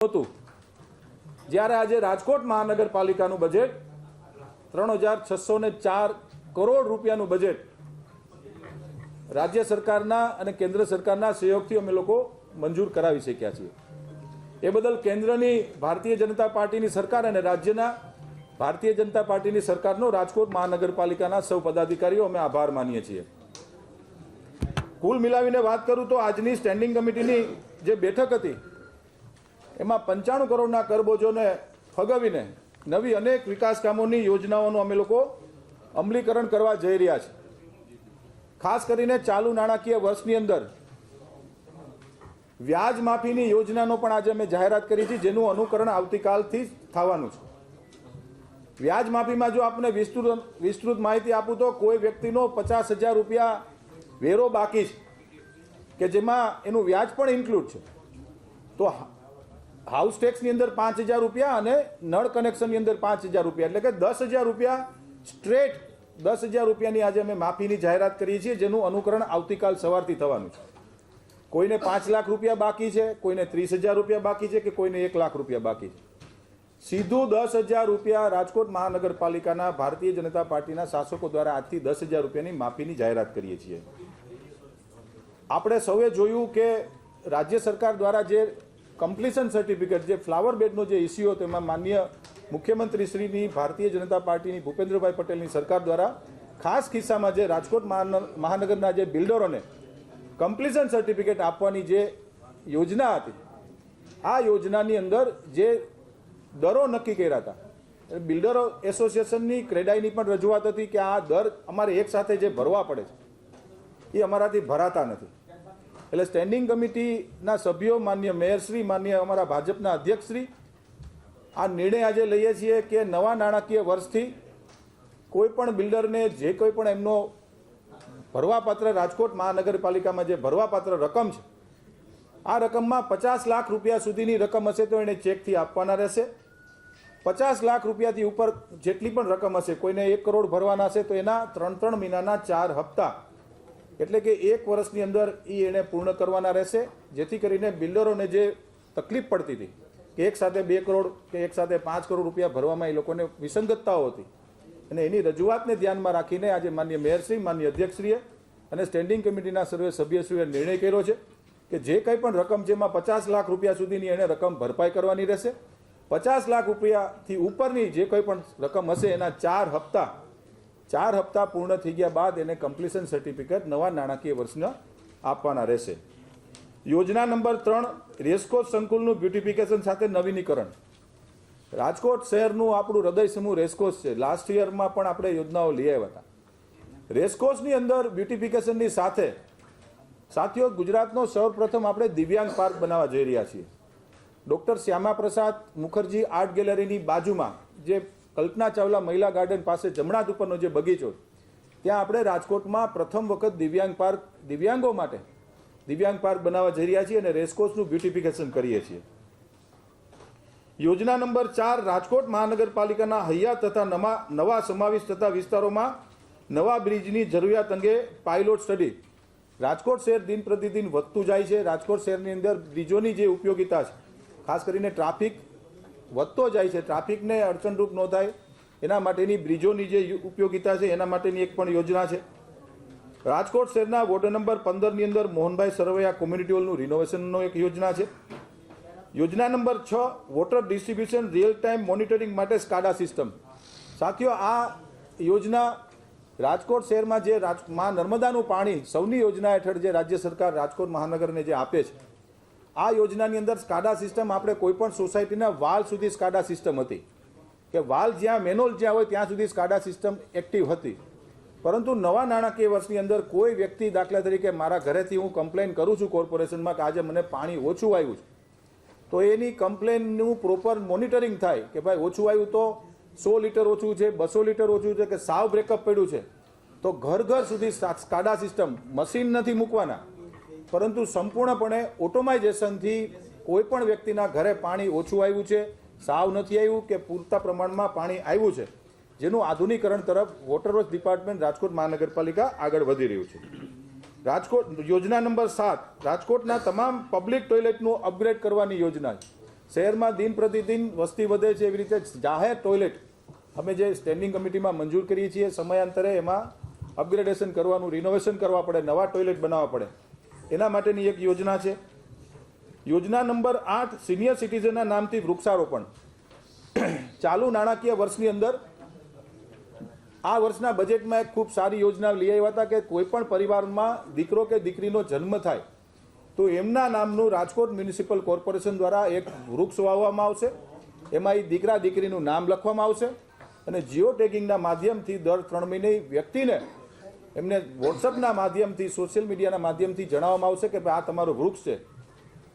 હતું જ્યારે આજે રાજકોટ મહાનગરપાલિકાનું બજેટ 3604 કરોડ રૂપિયાનું બજેટ રાજ્ય સરકારના અને કેન્દ્ર સરકારના સહયોગથી અમે લોકો મંજૂર કરાવી શક્યા છીએ। એ બદલ કેન્દ્રની ભારતીય જનતા પાર્ટીની સરકાર અને રાજ્યના ભારતીય જનતા પાર્ટીની સરકારનો રાજકોટ મહાનગરપાલિકાના સૌ પદાધિકારીઓ અમે આભાર માનીએ છીએ। કુલ મિલાવીને વાત કરું તો આજની સ્ટેન્ડિંગ કમિટીની જે બેઠક હતી એમાં 95 કરોડના કરબોજોને ફગાવીને નવી અનેક વિકાસ કામોની યોજનાઓનું અમે લોકો અમલીકરણ કરવા જઈ રહ્યા છીએ। ખાસ કરીને ચાલુ નાણાકીય વર્ષની અંદર વ્યાજ માફીની યોજનાનો પણ આજે અમે જાહેરાત કરી છે, જેનું અનુકરણ આવતીકાલથી થવાનું છે। વ્યાજ માફીમાં જો આપને વિસ્તૃત માહિતી આપું તો કોઈ વ્યક્તિનો 50,000 રૂપિયા વેરો બાકી છે કે જેમાં એનું વ્યાજ પણ ઇન્ક્લુડ છે, તો હાઉસ ટેક્સની અંદર 5,000 રૂપિયા અને નળ કનેક્શનની અંદર 5,000 રૂપિયા, એટલે કે 10,000 રૂપિયા સ્ટ્રેટ 10,000 રૂપિયાની આજે અમે માફીની જાહેરાત કરીએ છીએ, જેનું અનુકરણ આવતીકાલ સવારથી થવાનું છે। કોઈને 5 લાખ રૂપિયા બાકી છે, કોઈને 30,000 રૂપિયા બાકી છે કે કોઈને 1 લાખ રૂપિયા બાકી છે, સીધું 10,000 રૂપિયા રાજકોટ મહાનગરપાલિકાના ભારતીય જનતા પાર્ટીના શાસકો દ્વારા આજથી 10,000 રૂપિયાની માફીની જાહેરાત કરીએ છીએ। આપણે સૌએ જોયું કે રાજ્ય સરકાર દ્વારા જે કમ્પ્લીશન સર્ટિફિકેટ, જે ફ્લાવર બેડનો જે ઇસ્યુ હતો, એમાં માનનીય મુખ્યમંત્રી શ્રીની ભારતીય જનતા પાર્ટીની ભૂપેન્દ્રભાઈ પટેલની સરકાર દ્વારા ખાસ કિસ્સામાં જે રાજકોટ મહાનગરના જે બિલ્ડરોને કમ્પ્લીશન સર્ટિફિકેટ આપવાની જે યોજના હતી, આ યોજનાની અંદર જે દરો નક્કી કર્યા હતા, બિલ્ડરો એસોસિએશનની ક્રેડાઈની પણ રજૂઆત હતી કે આ દર અમારે એક સાથે જે ભરવા પડે છે એ અમારાથી ભરાતા નથી। એટલે સ્ટેન્ડિંગ કમિટીના સભ્યો, માન્ય મેયરશ્રી, માન્ય અમારા ભાજપના અધ્યક્ષશ્રી, આ નિર્ણય આજે લઈએ છીએ કે નવા નાણાકીય વર્ષથી કોઈ પણ બિલ્ડરને જે કોઈ પણ એમનો ભરવાપાત્ર રાજકોટ મહાનગરપાલિકામાં જે ભરવાપાત્ર રકમ છે, આ રકમમાં 50 લાખ રૂપિયા સુધીની રકમ હશે તો એને ચેકથી આપવાના રહેશે। 50 લાખ રૂપિયાથી ઉપર જેટલી પણ રકમ હશે, કોઈને 1 કરોડ ભરવાના હશે તો એના 3 મહિનાના 4 હપ્તા, એટલે કે 1 વર્ષની અંદર એને પૂર્ણ કરવાના રહેશે, જેથી કરીને બિલ્ડરોને જે તકલીફ પડતી હતી કે એક સાથે 2 કરોડ કે એક સાથે 5 કરોડ રૂપિયા ભરવામાં એ લોકોને વિસંગતતાઓ હતી, અને એની રજૂઆતને ધ્યાનમાં રાખીને આજે માન્ય મેયરશ્રી, માન્ય અધ્યક્ષશ્રીએ અને સ્ટેન્ડિંગ કમિટીના સર્વે સભ્યશ્રીએ નિર્ણય કર્યો છે કે જે કંઈ પણ રકમ, જેમાં 50 લાખ રૂપિયા સુધીની એને રકમ ભરપાઈ કરવાની રહેશે। 50 લાખ રૂપિયાથી ઉપરની જે કંઈ પણ રકમ હશે એના 4 હપ્તા પૂર્ણ થઈ ગયા બાદ એને કમ્પ્લીશન સર્ટિફિકેટ નવા નાણાકીય વર્ષના આપવાના રહેશે। યોજના નંબર 3, રેસકોર્સ સંકુલનું બ્યુટિફિકેશન સાથે નવીનીકરણ। રાજકોટ શહેરનું આપણું હૃદય સમૂહ રેસકોર્સ છે। લાસ્ટ યરમાં પણ આપણે યોજનાઓ લઈ આવ્યા હતા। રેસકોર્સની અંદર બ્યુટિફિકેશનની સાથે સાથીઓ ગુજરાતનો સૌપ્રથમ આપણે દિવ્યાંગ પાર્ક બનાવવા જઈ રહ્યા છીએ। ડૉક્ટર શ્યામા પ્રસાદ મુખર્જી આર્ટ ગેલેરીની બાજુમાં જે કલ્પના ચાવલા મહિલા ગાર્ડન પાસે જમણા ઉપરનો જે બગીચો, ત્યાં આપણે રાજકોટમાં પ્રથમ વખત દિવ્યાંગો માટે દિવ્યાંગ પાર્ક બનાવવા જઈ રહ્યા છીએ અને રેસકોર્સનું બ્યુટિફિકેશન કરીએ છીએ। યોજના નંબર 4, રાજકોટ મહાનગરપાલિકાના હૈયા તથા નવા સમાવિષ્ટ થતા વિસ્તારોમાં નવા બ્રિજની જરૂરિયાત અંગે પાયલોટ સ્ટડી। રાજકોટ શહેર દિન પ્રતિદિન વધતું જાય છે। રાજકોટ શહેરની અંદર બ્રિજોની જે ઉપયોગિતા છે, ખાસ કરીને ટ્રાફિક વધતો જાય છે, ટ્રાફિકને અડચણરૂપ ન થાય એના માટેની બ્રિજોની જે ઉપયોગિતા છે એના માટેની એક પણ યોજના છે। રાજકોટ શહેરના વોર્ડ નંબર 15ની અંદર મોહનભાઈ સરવૈયા કોમ્યુનિટી હોલનું રિનોવેશનનો એક યોજના છે। યોજના number 6, water distribution real time monitoring માટે સ્કાડા સિસ્ટમ। સાથીઓ, આ યોજના રાજકોટ શહેરમાં જે નર્મદાનું પાણી સૌની યોજના હેઠળ જે રાજ્ય સરકાર રાજકોટ મહાનગરને જે આપે છે, આ યોજનાની અંદર સ્કાડા સિસ્ટમ આપણે કોઈપણ સોસાયટીના વાલ સુધી સ્કાડા સિસ્ટમ હતી, કે વાલ જ્યાં મેનોલ જ્યાં હોય ત્યાં સુધી સ્કાડા સિસ્ટમ એક્ટિવ હતી। પરંતુ નવા નાણાકીય વર્ષની અંદર કોઈ વ્યક્તિ, દાખલા તરીકે મારા ઘરેથી હું કમ્પ્લેન કરું છું કોર્પોરેશનમાં કે આજે મને પાણી ઓછું આવ્યું છે, તો એની કમ્પ્લેનનું પ્રોપર મોનિટરિંગ થાય કે ભાઈ ઓછું આવ્યું તો 100 લીટર ઓછું છે, 200 લીટર ઓછું છે કે સાવ બ્રેકઅપ પડ્યું છે, તો ઘર સુધી સ્કાડા સિસ્ટમ, મશીન નથી મૂકવાના, પરંતુ સંપૂર્ણપણે ઓટોમાઇઝેશનથી કોઈ પણ વ્યક્તિના ઘરે પાણી ઓછું આવ્યું છે, સાવ નથી આવ્યું કે પૂરતા પ્રમાણમાં પાણી આવ્યું છે, જેનું આધુનિકરણ તરફ વોટર વર્ક્સ ડિપાર્ટમેન્ટ રાજકોટ મહાનગરપાલિકા આગળ વધી રહ્યું છે। રાજકોટ યોजना नंबर 7 રાજકોટના તમામ પબ્લિક ટોયલેટનું અપગ્રેડ કરવાની યોजना છે। શહેરમાં દિન પ્રતિદિન વસ્તી વધે છે, એવી રીતે જાહેર ટોયલેટ અમે જે સ્ટેન્ડિંગ કમિટીમાં મંજૂર કરીએ છીએ, સમયાંતરે એમાં અપગ્રેડેશન કરવાનું, રિનોવેશન કરવા પડે, નવા ટોયલેટ બનાવવા પડે, એના માટેની એક યોજના છે. યોજના નંબર 8 સિનિયર સિટીઝનના નામથી વૃક્ષારોપણ. ચાલુ નાણાકીય વર્ષની અંદર આ વર્ષના બજેટમાં એક ખૂબ સારી યોજના લઈ આવ્યા હતા કે કોઈ પણ પરિવારમાં દીકરો કે દીકરીનો જન્મ થાય તો એમના નામનું રાજકોટ મ્યુનિસિપલ કોર્પોરેશન દ્વારા એક વૃક્ષ વાવવામાં આવશે. એમાં એ દીકરા દીકરીનું નામ લખવામાં આવશે અને જીઓ ટેગિંગના માધ્યમથી દર 3 મહિને વ્યક્તિને એમને વોટ્સઅપના માધ્યમથી, સોશિયલ મીડિયાના માધ્યમથી જણાવવામાં આવશે કે ભાઈ આ તમારું વૃક્ષ છે,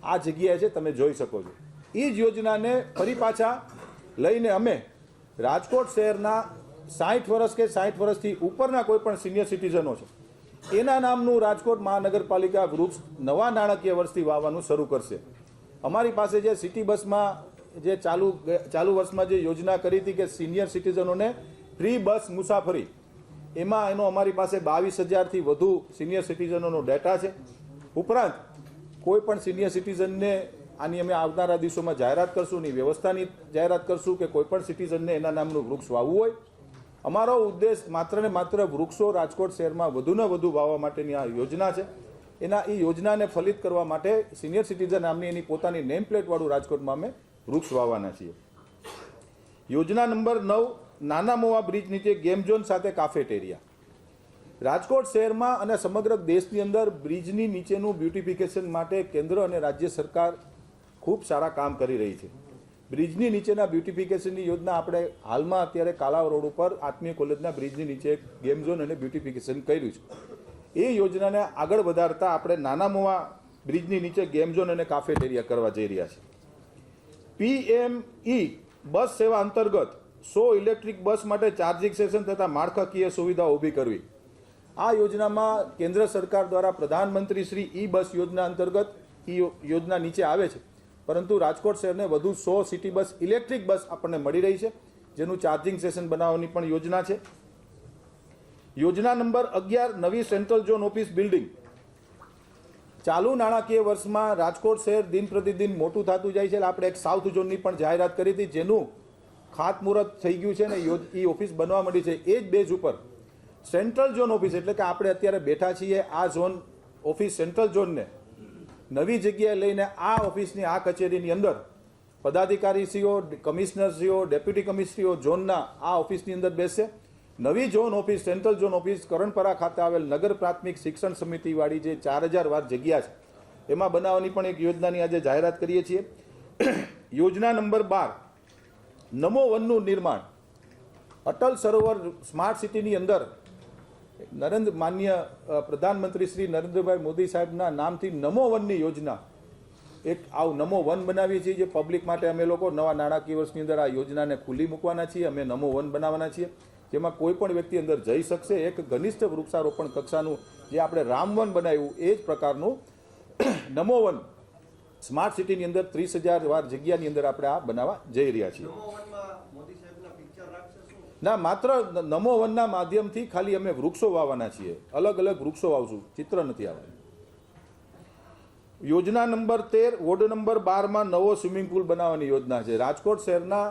આ જગ્યાએ છે, તમે જોઈ શકો છો. એ જ યોજનાને ફરી પાછા લઈને અમે રાજકોટ શહેરના 60 વર્ષ કે 60 વર્ષથી ઉપરના કોઈ પણ સિનિયર સિટીઝનો છે એના નામનું રાજકોટ મહાનગરપાલિકા વૃક્ષ નવા નાણાકીય વર્ષથી વાવવાનું શરૂ કરશે. અમારી પાસે જે સિટી બસમાં જે ચાલુ વર્ષમાં જે યોજના કરી હતી કે સિનિયર સિટીઝનોને ફ્રી બસ મુસાફરી, એમાં એનો અમારી પાસે 22,000થી વધુ સિનિયર સિટીઝનોનો ડેટા છે. ઉપરાંત કોઈ પણ સિનિયર સિટીઝનને આની અમે આવનારા દિવસોમાં જાહેરાત કરશું, ની વ્યવસ્થાની જાહેરાત કરશું કે કોઈ પણ સિટીઝનને એના નામનું વૃક્ષ વાવવું હોય. અમારો ઉદ્દેશ માત્ર ને માત્ર વૃક્ષો રાજકોટ શહેરમાં વધુને વધુ વાવવા માટેની આ યોજના છે. એ યોજનાને ફલિત કરવા માટે સિનિયર સિટીઝન નામની એની પોતાની નેમ પ્લેટવાળું રાજકોટમાં અમે વૃક્ષ વાવવાના છીએ. યોજના નંબર 9 નાના મોવા બ્રિજ નીચે ગેમ ઝોન સાથે કાફેટેરિયા. રાજકોટ શહેરમાં અને સમગ્ર દેશની અંદર બ્રિજની નીચેનું બ્યુટિફિકેશન માટે કેન્દ્ર અને રાજ્ય સરકાર ખૂબ સારા કામ કરી રહી છે. બ્રિજની નીચેના બ્યુટિફિકેશનની યોજના આપણે હાલમાં અત્યારે કાલાવ રોડ ઉપર આત્મીય કોલેજના બ્રિજની નીચે ગેમ ઝોન અને બ્યુટિફિકેશન કર્યું છે. એ યોજનાને આગળ વધારતા આપણે નાના મોવા બ્રિજની નીચે ગેમ ઝોન અને કાફેટેરિયા કરવા જઈ રહ્યા છીએ. PME બસ સેવા અંતર્ગત 100 ઇલેક્ટ્રિક બસ માટે ચાર્જિંગ સ્ટેશન તથા માળખાકીય સુવિધા ઊભી કરવી. આ યોજનામાં કેન્દ્ર સરકાર દ્વારા પ્રધાનમંત્રી શ્રી ઈ બસ યોજના અંતર્ગત યોજના નીચે આવે છે, પરંતુ રાજકોટ શહેરને વધુ 100 સિટી બસ ઇલેક્ટ્રિક બસ આપણને મળી રહી છે, જેનું ચાર્જિંગ સ્ટેશન બનાવવાની પણ યોજના છે. યોજના નંબર 11 નવી સેન્ટ્રલ ઝોન ઓફિસ બિલ્ડિંગ. ચાલુ નાણાકીય વર્ષમાં રાજકોટ શહેર દિન પ્રતિદિન મોટું થતું જાય છે. આપણે એક સાઉથ ઝોનની પણ જાહેરાત કરી હતી, જેનું ખાતમુહૂર્ત થઈ ગયું છે ને એ ઓફિસ બનવા માંડી છે. એ જ બેઝ ઉપર સેન્ટ્રલ ઝોન ઓફિસ એટલે કે આપણે અત્યારે બેઠા છીએ આ ઝોન ઓફિસ સેન્ટ્રલ ઝોનને નવી જગ્યાએ લઈને આ ઓફિસની આ કચેરીની અંદર પદાધિકારીશ્રીઓ, કમિશનરશ્રીઓ, ડેપ્યુટી કમિશનરીઓ ઝોનના આ ઓફિસની અંદર બેસશે. નવી zone office central zone office Karanpara ખાતે આવેલ નગર પ્રાથમિક શિક્ષણ સમિતિવાળી જે 4000 વાર જગ્યા છે એમાં બનાવવાની પણ એક યોજનાની આજે જાહેરાત કરીએ છીએ. યોજના નંબર 12 નમો વનનું નિર્માણ. અટલ સરોવર સ્માર્ટ સિટીની અંદર માનનીય પ્રધાનમંત્રી શ્રી નરેન્દ્રભાઈ મોદી સાહેબના નામથી નમો વનની યોજના એક નમો વન બનાવીએ છીએ, જે પબ્લિક માટે અમે લોકો નવા નાણાકીય વર્ષની અંદર આ યોજનાને ખુલ્લી મૂકવાના છીએ. અમે નમો વન બનાવવાના છીએ, જેમાં કોઈ પણ વ્યક્તિ અંદર જઈ શકશે. એક ઘનિષ્ઠ વૃક્ષારોપણ કક્ષાનું જે આપણે રામવન બનાવ્યું એ જ પ્રકારનું નમો વન સ્માર્ટ સિટીની અંદર 30,000 વાર જગ્યાની અંદર આપણે આ બનાવવા જઈ રહ્યા છીએ. ના, માત્ર નમો વનના માધ્યમથી ખાલી અમે વૃક્ષો વાવવાના છીએ. અલગ અલગ વૃક્ષો વાવશું, ચિત્ર નથી આવવાનું. યોજના નંબર 13 વોર્ડ નંબર 12માં નવો સ્વિમિંગ પુલ બનાવવાની યોજના છે. રાજકોટ શહેરના